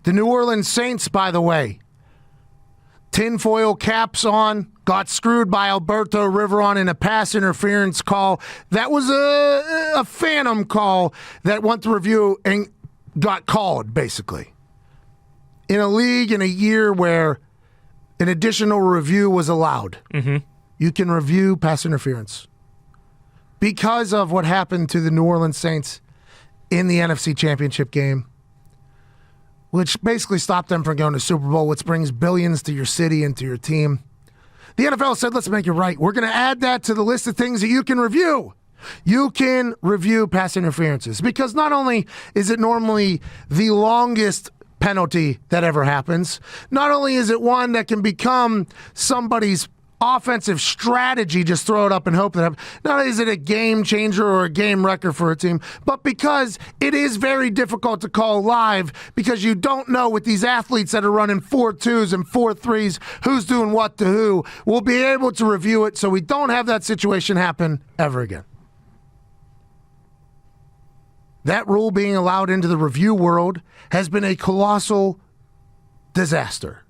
The New Orleans Saints, by the way, tinfoil caps on, got screwed by Alberto Riveron in a pass interference call. That was a phantom call that went to review and got called, basically. In a league in a year where an additional review was allowed, you can review pass interference. Because of what happened to the New Orleans Saints in the NFC Championship game, which basically stopped them from going to Super Bowl, which brings billions to your city and to your team. The NFL said, let's make it right. We're going to add that to the list of things that you can review. You can review pass interferences because not only is it normally the longest penalty that ever happens, not only is it one that can become somebody's offensive strategy, just throw it up and hope that not only is it a game changer or a game wrecker for a team, but because it is very difficult to call live because you don't know with these athletes that are running 4.2s and 4.3s who's doing what to who. We'll be able to review it so we don't have that situation happen ever again. That rule being allowed into the review world has been a colossal disaster.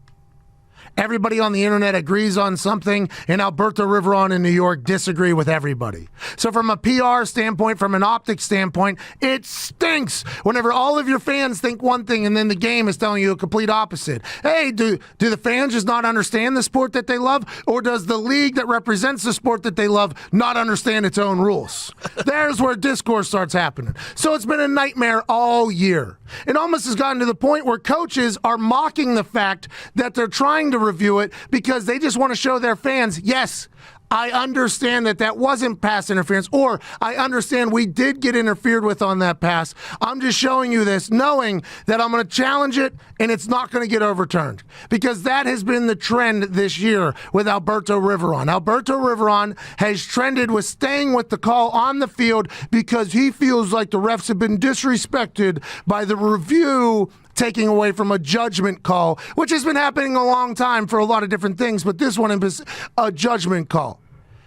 Everybody on the internet agrees on something, and Alberto Riveron in New York disagree with everybody. So from a PR standpoint, from an optics standpoint, it stinks whenever all of your fans think one thing and then the game is telling you a complete opposite. Hey, do the fans just not understand the sport that they love, or does the league that represents the sport that they love not understand its own rules? There's where discourse starts happening. So it's been a nightmare all year. It almost has gotten to the point where coaches are mocking the fact that they're trying to review it because they just want to show their fans, yes, I understand that wasn't pass interference, or I understand we did get interfered with on that pass. I'm just showing you this knowing that I'm going to challenge it and it's not going to get overturned, because that has been the trend this year with Alberto Riveron. Alberto Riveron has trended with staying with the call on the field because he feels like the refs have been disrespected by the review taking away from a judgment call, which has been happening a long time for a lot of different things, but this one is a judgment call.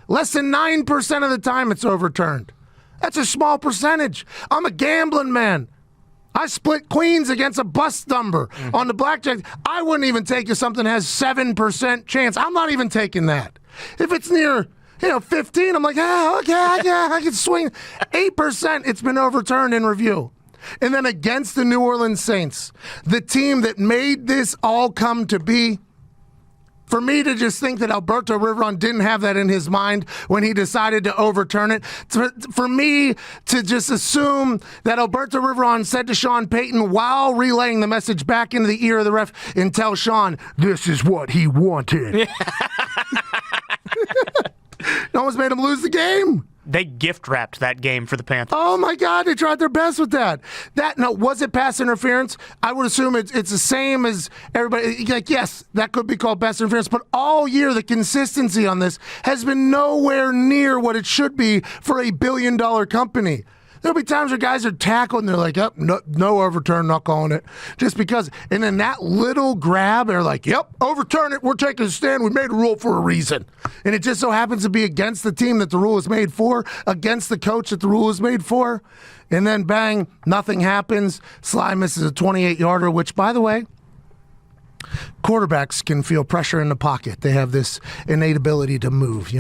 Less than 9% of the time it's overturned. That's a small percentage. I'm a gambling man. I split queens against a bus number on the blackjack. I wouldn't even take if something has 7% chance. I'm not even taking that. If it's near 15, I'm like, okay, I can swing. 8%, it's been overturned in review. And then against the New Orleans Saints, the team that made this all come to be, for me to just think that Alberto Riveron didn't have that in his mind when he decided to overturn it, for me to just assume that Alberto Riveron said to Sean Payton while relaying the message back into the ear of the ref and tell Sean, this is what he wanted. It almost made him lose the game. They gift-wrapped that game for the Panthers. Oh, my God, they tried their best with that. Was it pass interference? I would assume it's the same as everybody. Like, yes, that could be called pass interference, but all year the consistency on this has been nowhere near what it should be for a billion-dollar company. There'll be times where guys are tackled and they're like, yep, no overturn, not calling it. Just because. And then that little grab, they're like, yep, overturn it. We're taking a stand. We made a rule for a reason. And it just so happens to be against the team that the rule is made for, against the coach that the rule is made for. And then bang, nothing happens. Sly misses a 28-yarder, which, by the way, quarterbacks can feel pressure in the pocket. They have this innate ability to move,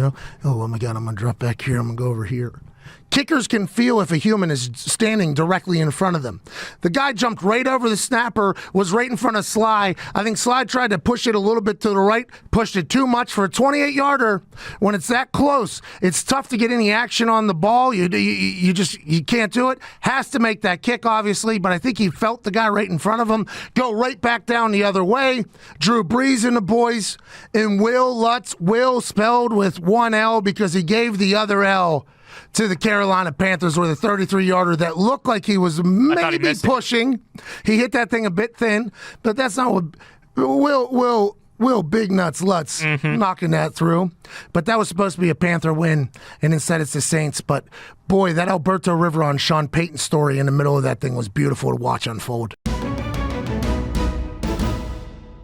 Oh, my God, I'm going to drop back here. I'm going to go over here. Kickers can feel if a human is standing directly in front of them. The guy jumped right over the snapper, was right in front of Sly. I think Sly tried to push it a little bit to the right, pushed it too much for a 28-yarder. When it's that close, it's tough to get any action on the ball. You can't do it. Has to make that kick, obviously, but I think he felt the guy right in front of him go right back down the other way. Drew Brees and the boys, and Will Lutz, Will spelled with one L because he gave the other L to the Carolina Panthers with a 33-yarder that looked like he was maybe pushing. He hit that thing a bit thin, but that's not what Will Big Nuts Lutz knocking that through. But that was supposed to be a Panther win, and instead it's the Saints. But, boy, that Alberto Riveron, Sean Payton story in the middle of that thing was beautiful to watch unfold.